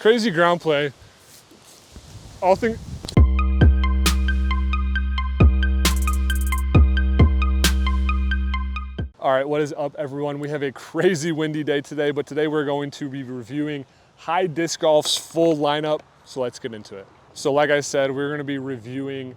crazy ground play. All things. All right, what is up everyone? We have a crazy windy day today, but today we're going to be reviewing H13 Disc Golf's full lineup. So let's get into it. So like I said, we're gonna be reviewing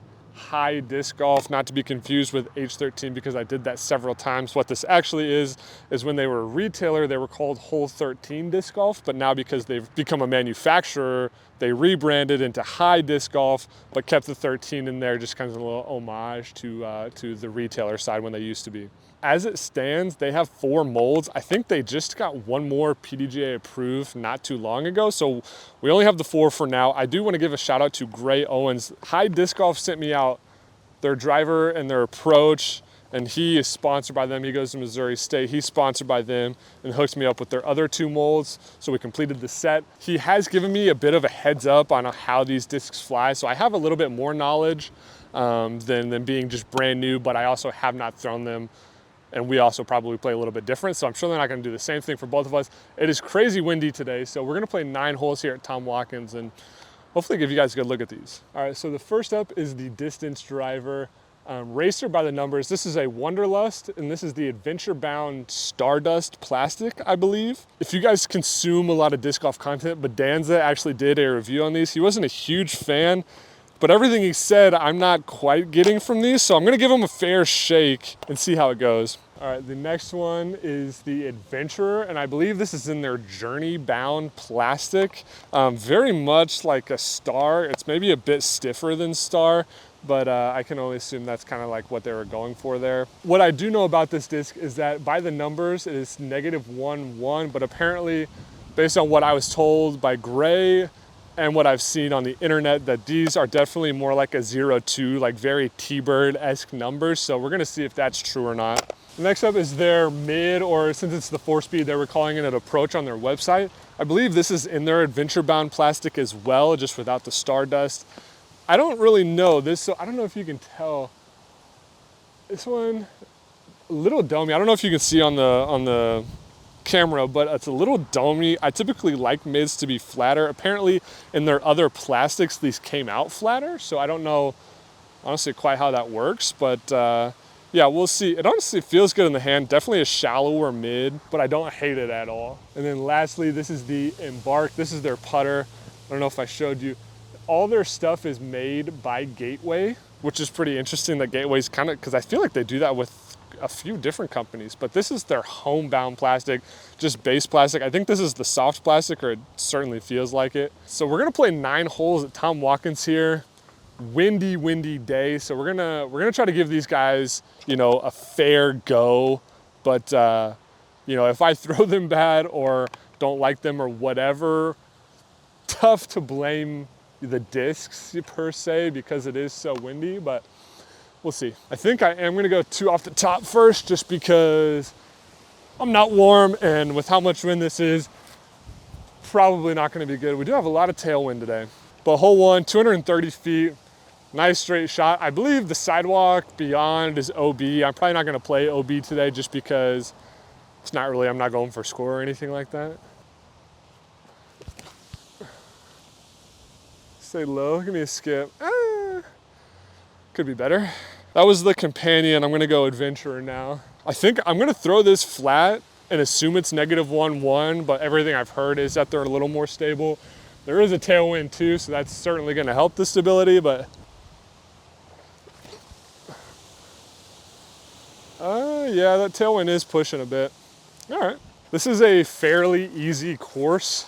H13 Disc Golf, not to be confused with H13 because I did that several times. What this actually is when they were a retailer, they were called H13 Disc Golf, but now because they've become a manufacturer, they rebranded into H13 Disc Golf, but kept the 13 in there, just kind of a little homage to the retailer side when they used to be. As it stands, they have 4 molds. I think they just got one more PDGA approved not too long ago, so we only have the 4 for now. I do want to give a shout out to Gray Owens. H13 Disc Golf sent me out their driver and their approach, and he is sponsored by them. He goes to Missouri State. He's sponsored by them and hooked me up with their other 2 molds, so we completed the set. He has given me a bit of a heads up on how these discs fly, so I have a little bit more knowledge than being just brand new, but I also have not thrown them. And we also probably play a little bit different, so I'm sure they're not gonna do the same thing for both of us. It is crazy windy today, so we're gonna play 9 holes here at Tom Watkins and hopefully give you guys a good look at these. All right, so the first up is the distance driver. Racer by the numbers. This is a Wonderlust, and this is the Adventure Bound Stardust plastic, I believe. If you guys consume a lot of disc golf content, Bedanza actually did a review on these. He wasn't a huge fan, but everything he said, I'm not quite getting from these, so I'm gonna give them a fair shake and see how it goes. All right, the next one is the Adventurer, and I believe this is in their Journey Bound plastic. Very much like a Star. It's maybe a bit stiffer than Star, but I can only assume that's kind of like what they were going for there. What I do know about this disc is that by the numbers, it is -1-1, but apparently, based on what I was told by Gray, and what I've seen on the internet, that these are definitely more like a 0-2, like very T-Bird-esque numbers. So we're gonna see if that's true or not. Next up is their mid, or since it's the 4-speed, they were calling it an approach on their website. I believe this is in their Adventure Bound plastic as well, just without the Stardust. I don't really know this, so I don't know if you can tell. This one, a little domey. I don't know if you can see on the camera, but it's a little domey. I typically like mids to be flatter. Apparently in their other plastics, these came out flatter, so I don't know honestly quite how that works, but yeah, we'll see. It honestly feels good in the hand. Definitely a shallower mid, but I don't hate it at all. And then lastly, this is the Embark. This is their putter. I don't know if I showed you. All their stuff is made by Gateway, which is pretty interesting that Gateway's kind of, because I feel like they do that with a few different companies, but this is their homebound plastic, just base plastic. I think this is the soft plastic, or it certainly feels like it. So we're gonna play 9 holes at Tom Watkins here. Windy day, so we're gonna try to give these guys, you know, a fair go. But you know, if I throw them bad or don't like them or whatever, tough to blame the discs per se because it is so windy, but we'll see. I think I am gonna go 2 off the top first, just because I'm not warm, and with how much wind this is, probably not gonna be good. We do have a lot of tailwind today. But hole 1, 230 feet, nice straight shot. I believe the sidewalk beyond is OB. I'm probably not gonna play OB today just because it's not really, I'm not going for score or anything like that. Stay low, give me a skip. Could be better. That was the Companion. I'm gonna go Adventurer now. I think I'm gonna throw this flat and assume it's -1-1, but everything I've heard is that they're a little more stable. There is a tailwind too, so that's certainly gonna help the stability, but yeah, that tailwind is pushing a bit. All right. This is a fairly easy course.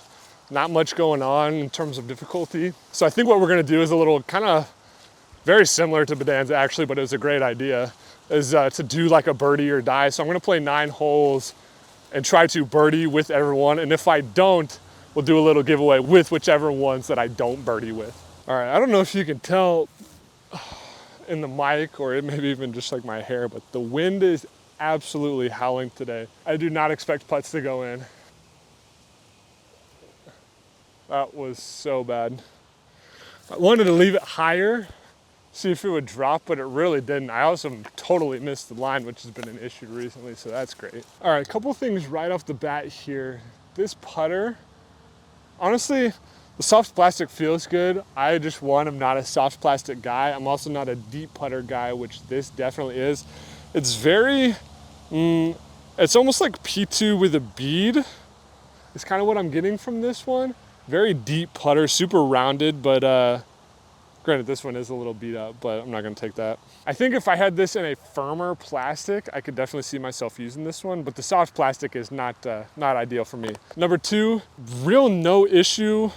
Not much going on in terms of difficulty. So I think what we're gonna do is a little kind of very similar to Bedanza actually, but it was a great idea, is to do like a birdie or die. So I'm gonna play 9 holes and try to birdie with everyone. And if I don't, we'll do a little giveaway with whichever ones that I don't birdie with. All right, I don't know if you can tell in the mic or maybe even just like my hair, but the wind is absolutely howling today. I do not expect putts to go in. That was so bad. I wanted to leave it higher, see if it would drop, but it really didn't. I also totally missed the line, which has been an issue recently, so that's great. All right, a couple things right off the bat here. This putter, honestly, The soft plastic feels good. I just, one, I'm not a soft plastic guy. I'm also not a deep putter guy, which this definitely is. It's very, it's almost like P2 with a bead. It's kind of what I'm getting from this one. Very deep putter, super rounded, but granted, this one is a little beat up, but I'm not gonna take that. I think if I had this in a firmer plastic, I could definitely see myself using this one, but the soft plastic is not ideal for me. Number 2, real no issue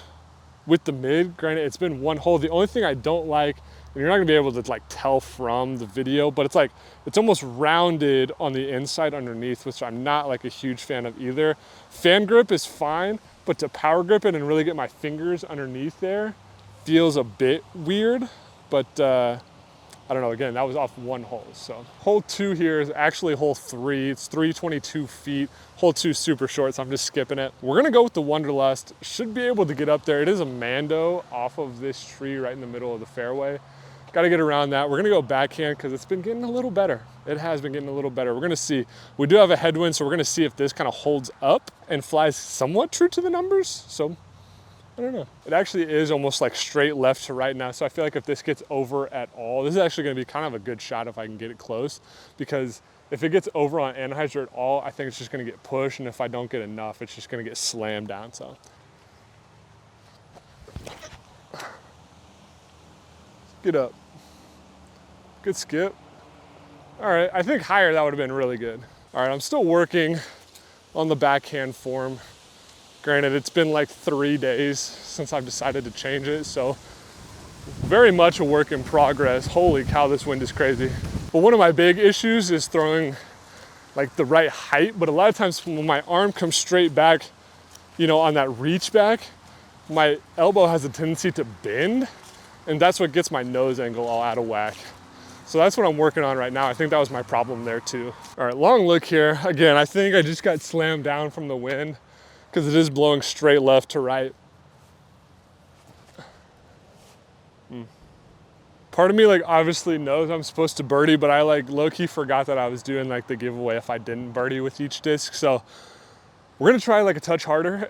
with the mid. Granted, it's been one hole. The only thing I don't like, and you're not gonna be able to like tell from the video, but it's like, it's almost rounded on the inside underneath, which I'm not like a huge fan of either. Fan grip is fine, but to power grip it and really get my fingers underneath there feels a bit weird, but I don't know, again, that was off one hole. So hole 2 here is actually hole 3. It's 322 feet. Hole 2 is super short, so I'm just skipping it. We're gonna go with the Wanderlust. Should be able to get up there. It is a Mando off of this tree right in the middle of the fairway. Got to get around that. We're gonna go backhand because it's been getting a little better. It has been getting a little better. We're gonna see. We do have a headwind, so we're gonna see if this kind of holds up and flies somewhat true to the numbers. So I don't know. It actually is almost like straight left to right now. So I feel like if this gets over at all, this is actually gonna be kind of a good shot if I can get it close, because if it gets over on Anheuser at all, I think it's just gonna get pushed. And if I don't get enough, it's just gonna get slammed down. So get up. Good skip. All right, I think higher that would have been really good. All right, I'm still working on the backhand form. Granted, it's been like 3 days since I've decided to change it, so very much a work in progress. Holy cow, this wind is crazy. But one of my big issues is throwing like the right height, but a lot of times when my arm comes straight back, you know, on that reach back, my elbow has a tendency to bend, and that's what gets my nose angle all out of whack. So that's what I'm working on right now. I think that was my problem there too. All right, long look here. Again, I think I just got slammed down from the wind because it is blowing straight left to right. Part of me like obviously knows I'm supposed to birdie, but I like low-key forgot that I was doing like the giveaway if I didn't birdie with each disc. So we're gonna try like a touch harder.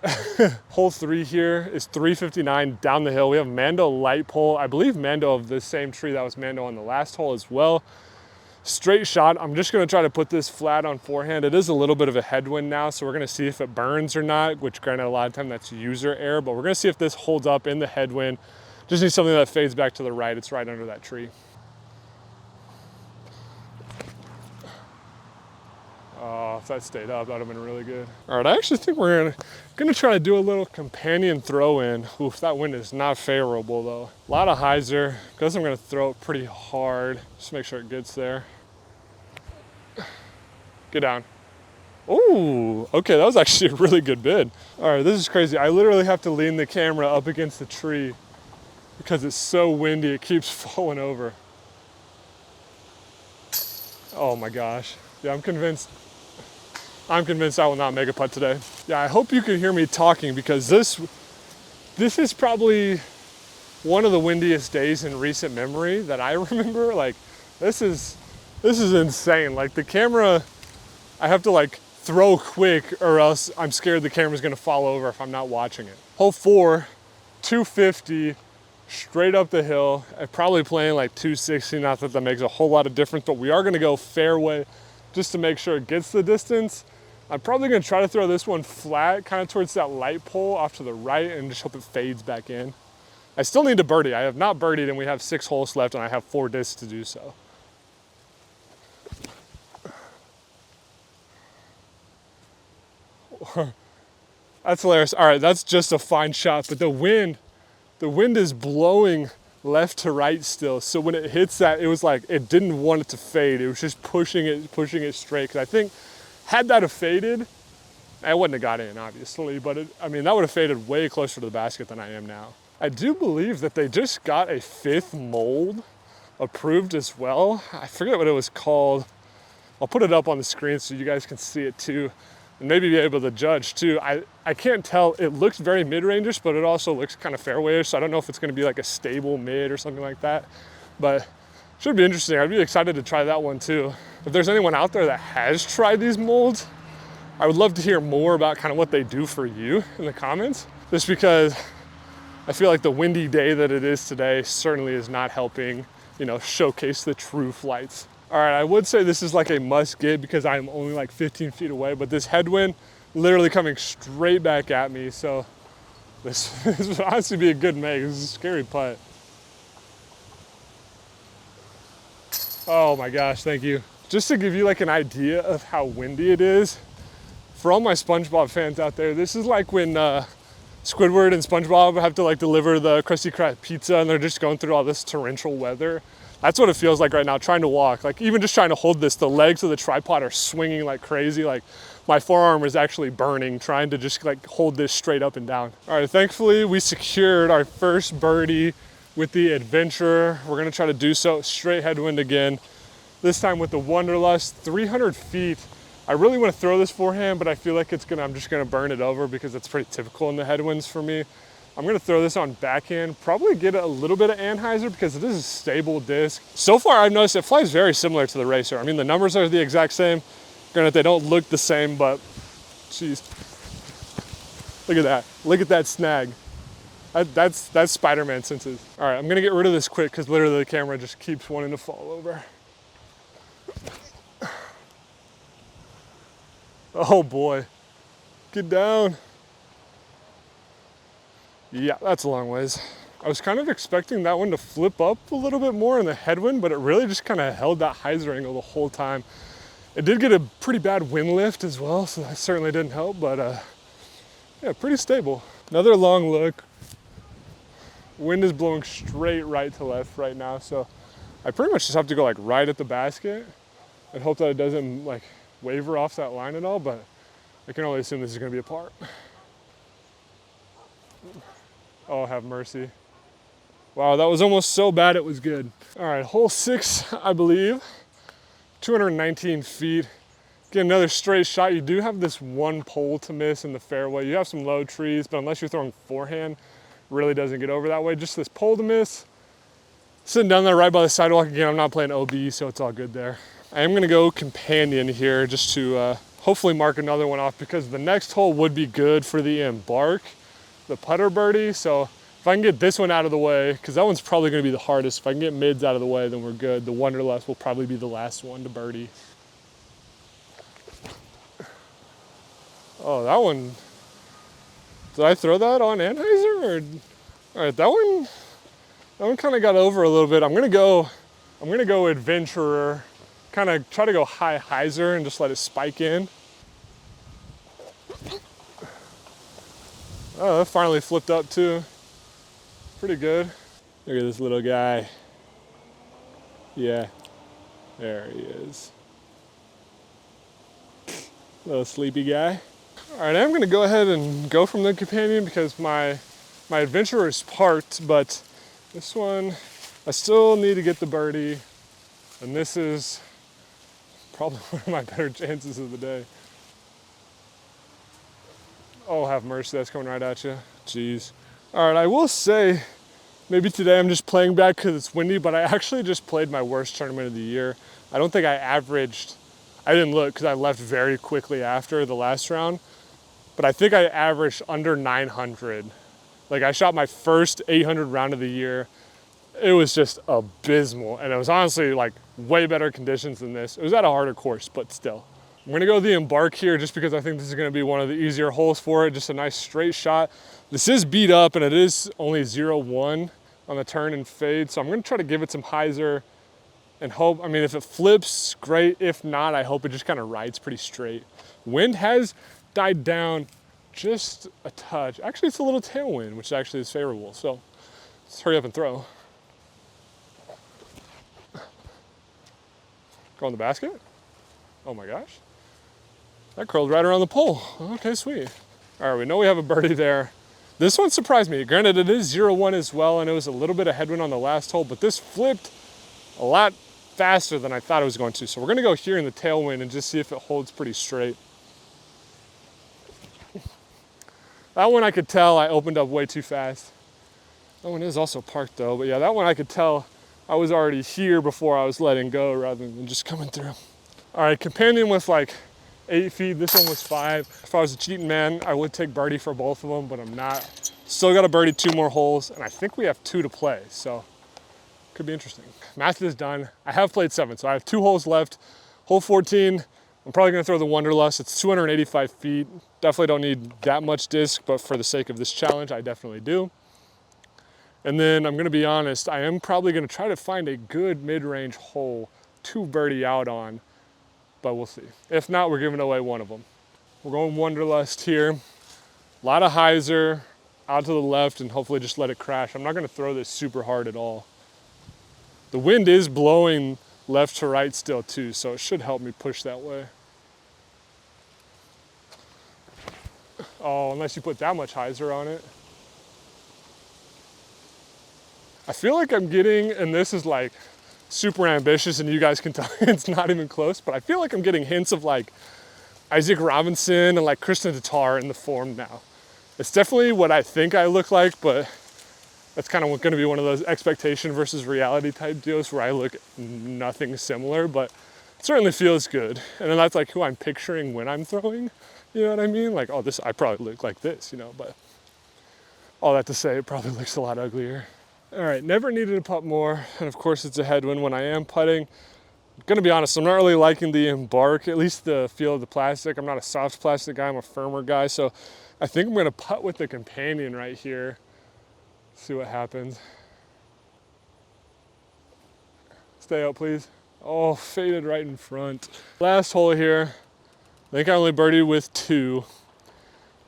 Hole 3 here is 359 down the hill. We have Mando light pole. I believe Mando of the same tree that was Mando on the last hole as well. Straight shot. I'm just gonna try to put this flat on forehand. It is a little bit of a headwind now, so we're gonna see if it burns or not, which granted a lot of time that's user error, but we're gonna see if this holds up in the headwind. Just need something that fades back to the right. It's right under that tree. Oh, if that stayed up, that would have been really good. All right, I actually think we're gonna try to do a little companion throw in. Oof, that wind is not favorable though. A lot of hyzer, because I'm gonna throw it pretty hard. Just make sure it gets there. Get down. Ooh, okay, that was actually a really good bid. All right, this is crazy. I literally have to lean the camera up against the tree because it's so windy, it keeps falling over. Oh my gosh. Yeah, I'm convinced I will not make a putt today. Yeah, I hope you can hear me talking because this is probably one of the windiest days in recent memory that I remember. Like, this is insane. Like the camera, I have to like throw quick or else I'm scared the camera's gonna fall over if I'm not watching it. Hole 4, 250, straight up the hill. I'm probably playing like 260, not that that makes a whole lot of difference, but we are gonna go fairway just to make sure it gets the distance. I'm probably gonna try to throw this one flat, kind of towards that light pole off to the right and just hope it fades back in. I still need to birdie. I have not birdied and we have 6 holes left and I have 4 discs to do so. That's hilarious. All right, that's just a fine shot, but the wind is blowing left to right still. So when it hits that, it was like, it didn't want it to fade. It was just pushing it straight. Cause I think had that have faded, I wouldn't have got in obviously, but I mean, that would have faded way closer to the basket than I am now. I do believe that they just got a 5th mold approved as well. I forget what it was called. I'll put it up on the screen so you guys can see it too. And maybe be able to judge too. I can't tell, it looks very mid-rangish, but it also looks kind of fairwayish, so I don't know if it's gonna be like a stable mid or something like that, but should be interesting. I'd be excited to try that one too. If there's anyone out there that has tried these molds, I would love to hear more about kind of what they do for you in the comments, just because I feel like the windy day that it is today certainly is not helping, you know, showcase the true flights. All right, I would say this is like a must get because I'm only like 15 feet away, but this headwind literally coming straight back at me. So this would honestly be a good make. This is a scary putt. Oh my gosh, thank you. Just to give you like an idea of how windy it is, for all my SpongeBob fans out there, this is like when Squidward and SpongeBob have to like deliver the Krusty Krab pizza and they're just going through all this torrential weather. That's what it feels like right now, trying to walk. Like even just trying to hold this, the legs of the tripod are swinging like crazy. Like my forearm is actually burning, trying to just like hold this straight up and down. All right, thankfully we secured our first birdie with the Adventurer. We're gonna try to do so straight headwind again. This time with the Wanderlust, 300 feet. I really want to throw this forehand, but I feel like I'm just gonna burn it over because it's pretty typical in the headwinds for me. I'm gonna throw this on backhand, probably get a little bit of Anheuser because it is a stable disc. So far I've noticed it flies very similar to the Racer. I mean, the numbers are the exact same. Granted, they don't look the same, but geez. Look at that, look at that snag. That's Spider-Man senses. All right, I'm gonna get rid of this quick because literally the camera just keeps wanting to fall over. Oh boy, get down. Yeah, that's a long ways. I was kind of expecting that one to flip up a little bit more in the headwind, but it really just kind of held that hyzer angle the whole time. It did get a pretty bad wind lift as well, so that certainly didn't help, but yeah, pretty stable. Another long look. Wind is blowing straight right to left right now, so I pretty much just have to go like right at the basket and hope that it doesn't like waver off that line at all, but I can only assume this is gonna be a par. Oh, have mercy. Wow, that was almost so bad it was good. All right, hole 6, I believe. 219 feet. Get another straight shot. You do have this one pole to miss in the fairway. You have some low trees, but unless you're throwing forehand, really doesn't get over that way. Just this pole to miss. Sitting down there right by the sidewalk again. I'm not playing OB, so it's all good there. I am gonna go companion here just to hopefully mark another one off because the next hole would be good for the embark, the putter birdie. So if I can get this one out of the way, because that one's probably gonna be the hardest. If I can get mids out of the way, then we're good. The Wanderlust will probably be the last one to birdie. Oh, that one, did I throw that on Anheuser? Or, all right, that one kind of got over a little bit. I'm gonna go Adventurer, kind of try to go high hyzer and just let it spike in. Oh, that finally flipped up too. Pretty good. Look at this little guy. Yeah, there he is. Little sleepy guy. All right, I'm gonna go ahead and go from the companion because my Adventurer is parked, but this one, I still need to get the birdie, and this is probably one of my better chances of the day. Oh, have mercy, that's coming right at you. Jeez. All right, I will say, maybe today I'm just playing back because it's windy, but I actually just played my worst tournament of the year. I don't think I averaged, I didn't look because I left very quickly after the last round, but I think I averaged under 900. Like I shot my first 800 round of the year. It was just abysmal. And it was honestly like way better conditions than this. It was at a harder course, but still. I'm gonna go the embark here just because I think this is gonna be one of the easier holes for it. Just a nice straight shot. This is beat up and it is only 0-1 on the turn and fade. So I'm gonna try to give it some hyzer and hope, I mean, if it flips, great. If not, I hope it just kind of rides pretty straight. Wind has died down just a touch. Actually, it's a little tailwind, which actually is favorable. So let's hurry up and throw. Go in the basket? Oh my gosh. That curled right around the pole. Okay, sweet. All right, we know we have a birdie there. This one surprised me. Granted, it is 0-1 as well, and it was a little bit of headwind on the last hole, but this flipped a lot faster than I thought it was going to. So we're gonna go here in the tailwind and just see if it holds pretty straight. That one I could tell I opened up way too fast. That one is also parked though, but yeah, that one I could tell I was already here before I was letting go rather than just coming through. All right, companion with like 8 feet, this one was 5. If I was a cheating man, I would take birdie for both of them, but I'm not. Still got to birdie 2 more holes, and I think we have 2 to play, so could be interesting. Math is done. I have played 7, so I have 2 holes left. Hole 14, I'm probably gonna throw the Wanderlust. It's 285 feet. Definitely don't need that much disc, but for the sake of this challenge, I definitely do. And then I'm gonna be honest, I am probably gonna try to find a good mid-range hole to birdie out on, but we'll see. If not, we're giving away one of them. We're going Wanderlust here. A lot of hyzer, out to the left, and hopefully just let it crash. I'm not gonna throw this super hard at all. The wind is blowing left to right still too, so it should help me push that way. Oh, unless you put that much hyzer on it. I feel like I'm getting, and this is like super ambitious and you guys can tell it's not even close, but I feel like I'm getting hints of like Isaac Robinson and like Krishna Tatar in the form now. It's definitely what I think I look like, but that's kind of going to be one of those expectation versus reality type deals where I look nothing similar, but it certainly feels good. And then that's like who I'm picturing when I'm throwing, you know what I mean? Like, oh, I probably look like this, you know, but all that to say, it probably looks a lot uglier. All right, never needed to putt more. And of course it's a headwind when I am putting. I'm gonna be honest, I'm not really liking the embark, at least the feel of the plastic. I'm not a soft plastic guy, I'm a firmer guy. So I think I'm gonna putt with the companion right here. See what happens. Stay out, please. Oh, faded right in front. Last hole here. I think I only birdied with 2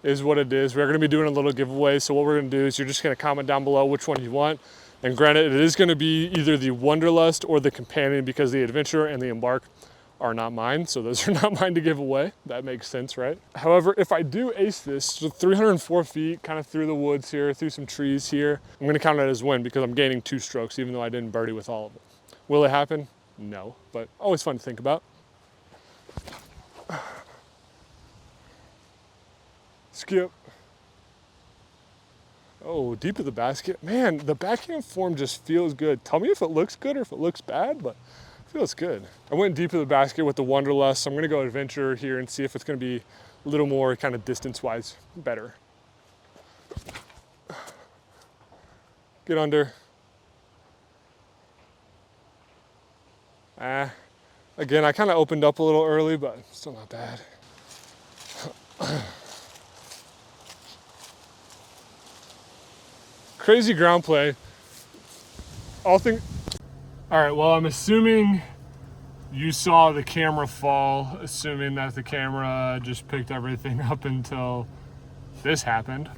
is what it is. We're gonna be doing a little giveaway. So what we're gonna do is you're just gonna comment down below which one you want. And granted, it is gonna be either the Wanderlust or the companion because the Adventure and the Embark are not mine. So those are not mine to give away. That makes sense, right? However, if I do ace this, so 304 feet, kind of through the woods here, through some trees here, I'm gonna count it as win because I'm gaining 2 strokes, even though I didn't birdie with all of them. Will it happen? No, but always fun to think about. Skip. Oh, deep of the basket. Man, the backhand form just feels good. Tell me if it looks good or if it looks bad, but feels good. I went deep of the basket with the Wanderlust, so I'm gonna go Adventure here and see if it's gonna be a little more kind of distance-wise better. Get under. Again, I kind of opened up a little early, but still not bad. Crazy ground play. All right, well, I'm assuming you saw the camera fall, assuming that the camera just picked everything up until this happened.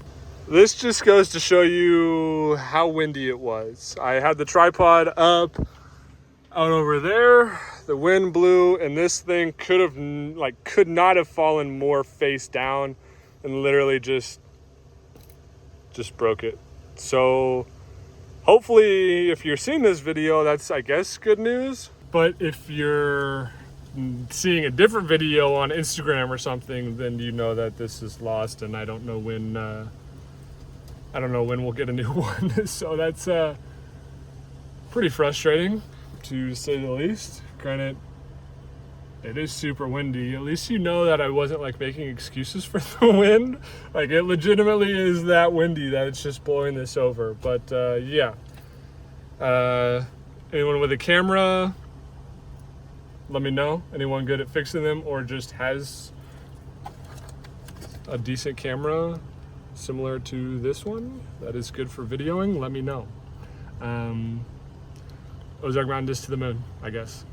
This just goes to show you how windy it was. I had the tripod up out over there, the wind blew, and this thing could not have fallen more face down and literally just broke it. So hopefully if you're seeing this video, that's, I guess, good news. But if you're seeing a different video on Instagram or something, then you know that this is lost, and I don't know when we'll get a new one. So that's pretty frustrating, to say the least. Granted, it is super windy. At least you know that I wasn't like making excuses for the wind. Like, it legitimately is that windy that it's just blowing this over. But yeah. Anyone with a camera, let me know. Anyone good at fixing them or just has a decent camera similar to this one that is good for videoing, let me know. Ozark Mountain Disc to the moon, I guess.